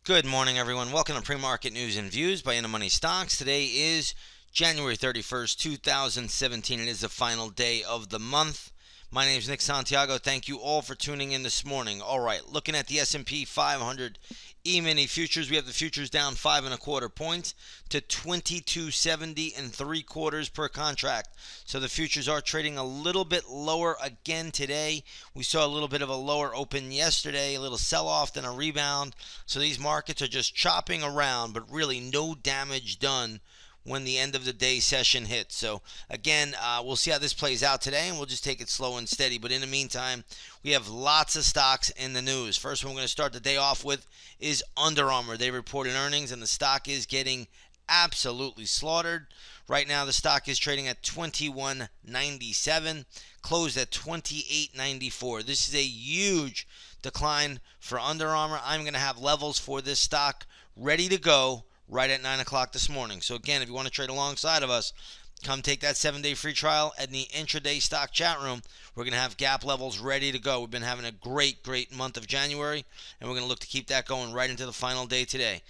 Good morning, everyone. Welcome to Pre-Market News and Views by InTheMoneyStocks. Today is January 31st, 2017. It is the final day of the month. My name is Nick Santiago. Thank you all for tuning in this morning. All right, looking at the S&P 500 E-mini futures, we have the futures down 5.25 points to 22.70 3/4 per contract. So the futures are trading a little bit lower again today. We saw a little bit of a lower open yesterday, a little sell-off, then a rebound. So these markets are just chopping around, but really no damage done when the end of the day session hits. So again, we'll see how this plays out today, and we'll just take it slow and steady. But in the meantime, we have lots of stocks in the news. First one we're going to start the day off with is Under Armour. They reported earnings, and the stock is getting absolutely slaughtered. Right now, the stock is trading at $21.97, closed at $28.94. This is a huge decline for Under Armour. I'm going to have levels for this stock ready to go right at 9 o'clock this morning. So again, if you want to trade alongside of us, come take that 7-day free trial in the intraday stock chat room. We're going to have gap levels ready to go. We've been having a great month of January, and we're going to look to keep that going right into the final day today.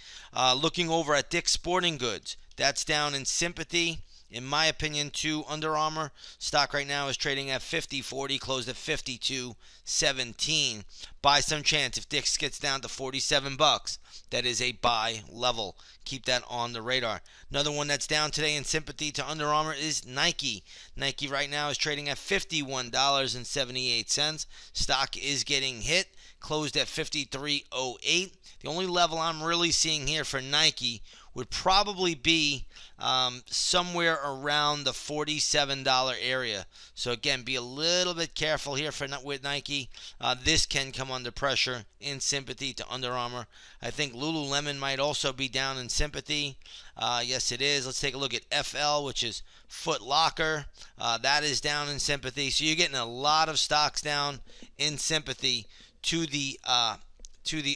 Looking over at Dick's Sporting Goods, that's down in sympathy, in my opinion, to Under Armour. Stock right now is trading at 50.40, closed at 52.17. Buy some chance if Dick's gets down to 47 bucks. That is a buy level. Keep that on the radar. Another one that's down today in sympathy to Under Armour is Nike. Nike right now is trading at $51.78. Stock is getting hit, closed at 53.08. The only level I'm really seeing here for Nike would probably be somewhere around the $47 area. So again, be a little bit careful here with Nike. This can come under pressure in sympathy to Under Armour. I think Lululemon might also be down in sympathy. Yes, it is. Let's take a look at FL, which is Foot Locker. That is down in sympathy. So you're getting a lot of stocks down in sympathy to the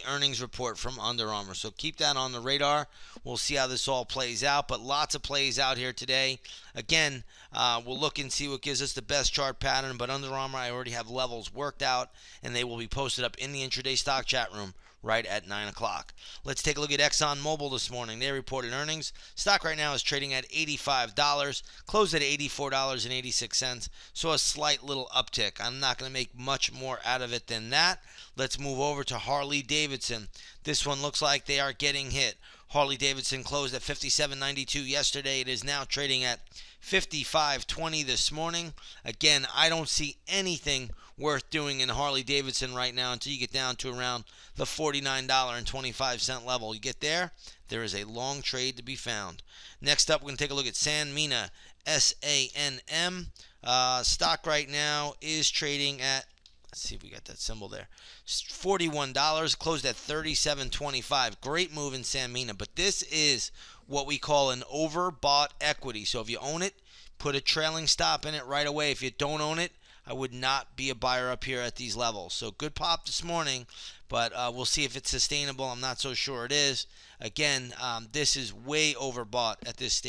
earnings report from Under Armour. So keep that on the radar. We'll see how this all plays out, but lots of plays out here today. Again, we'll look and see what gives us the best chart pattern, but Under Armour, I already have levels worked out, and they will be posted up in the intraday stock chat room right at 9 o'clock. Let's take a look at ExxonMobil this morning. They reported earnings. Stock right now is trading at $85, closed at $84.86, so a slight little uptick. I'm not going to make much more out of it than that. Let's move over to Harley-Davidson. This one looks like they are getting hit. Harley-Davidson closed at $57.92 yesterday. It is now trading at $55.20 this morning. Again, I don't see anything worth doing in Harley-Davidson right now until you get down to around the $49.25 level. You get there, there is a long trade to be found. Next up, we're going to take a look at Sanmina, S-A-N-M. Stock right now is trading at, let's see if we got that symbol there, $41, closed at $37.25. Great move in Sanmina, but this is what we call an overbought equity. So if you own it, put a trailing stop in it right away. If you don't own it, I would not be a buyer up here at these levels. So good pop this morning, but we'll see if it's sustainable. I'm not so sure it is. Again, this is way overbought at this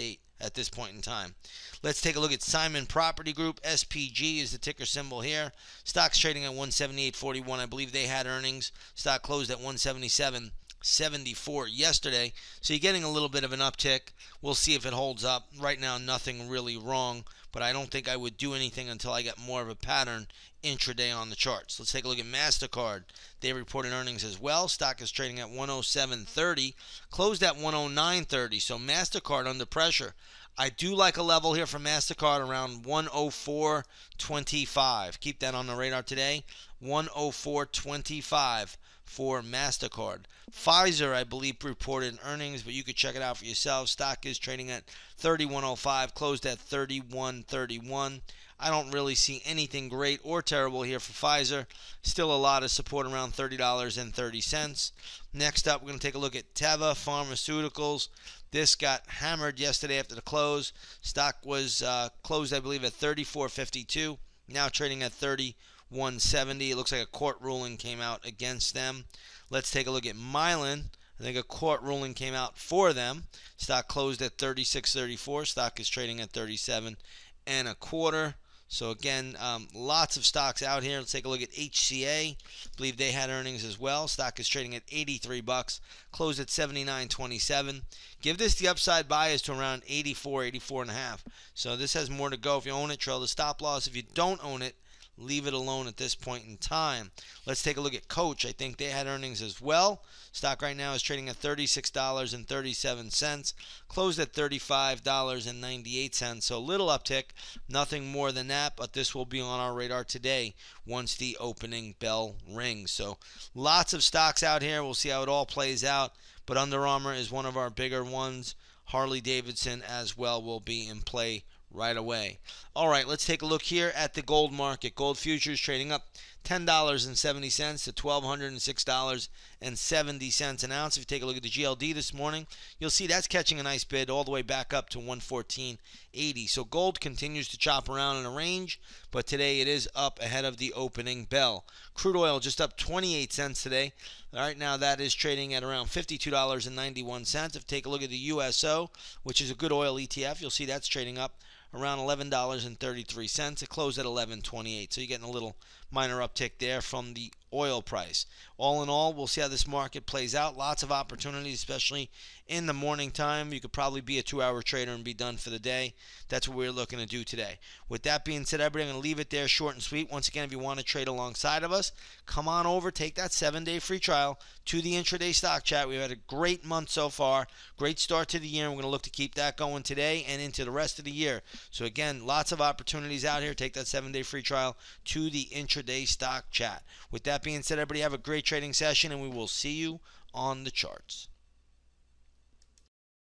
point in time. Let's take a look at Simon Property Group. SPG is the ticker symbol here. Stock's trading at 178.41. I believe they had earnings. Stock closed at 177.74 yesterday. So you're getting a little bit of an uptick. We'll see if it holds up. Right now, nothing really wrong, but I don't think I would do anything until I get more of a pattern intraday on the charts. Let's take a look at MasterCard. They reported earnings as well. Stock is trading at 107.30, closed at 109.30. So MasterCard under pressure. I do like a level here for MasterCard around 104.25. Keep that on the radar today. 104.25 for MasterCard. Pfizer, I believe, reported earnings, but you could check it out for yourself. Stock is trading at 31.05, closed at 31.31. I don't really see anything great or terrible here for Pfizer. Still a lot of support around $30.30. Next up, we're going to take a look at Teva Pharmaceuticals. This got hammered yesterday after the close. Stock was closed, I believe, at $34.52. Now trading at $31.70. It looks like a court ruling came out against them. Let's take a look at Mylan. I think a court ruling came out for them. Stock closed at $36.34. Stock is trading at $37.25. So again, lots of stocks out here. Let's take a look at HCA. I believe they had earnings as well. Stock is trading at 83 bucks, closed at 79.27. Give this the upside bias to around 84, 84 and a half. So this has more to go. If you own it, trail the stop loss. If you don't own it, leave it alone at this point in time. Let's take a look at Coach. I think they had earnings as well. Stock right now is trading at $36.37. Closed at $35.98. So a little uptick, nothing more than that, but this will be on our radar today once the opening bell rings. So lots of stocks out here. We'll see how it all plays out, but Under Armour is one of our bigger ones. Harley Davidson as well will be in play right away. All right, let's take a look here at the gold market. Gold futures trading up $10.70 to $1,206.70 an ounce. If you take a look at the GLD this morning, you'll see that's catching a nice bid all the way back up to 114.80. So gold continues to chop around in a range, but today it is up ahead of the opening bell. Crude oil just up 28 cents today. All right, now that is trading at around $52.91. If you take a look at the USO, which is a good oil ETF, you'll see that's trading up around $11.33. It closed at $11.28. So you're getting a little minor uptick there from the oil price. All in all, we'll see how this market plays out. Lots of opportunities, especially in the morning time. You could probably be a 2-hour trader and be done for the day. That's what we're looking to do today. With that being said, everybody, I'm going to leave it there short and sweet. Once again, if you want to trade alongside of us, come on over, take that 7-day free trial to the intraday stock chat. We've had a great month so far, great start to the year, and we're going to look to keep that going today and into the rest of the year. So again, lots of opportunities out here. Take that 7-day free trial to the intraday stock chat. With that being said, everybody, have a great trading session, and we will see you on the charts.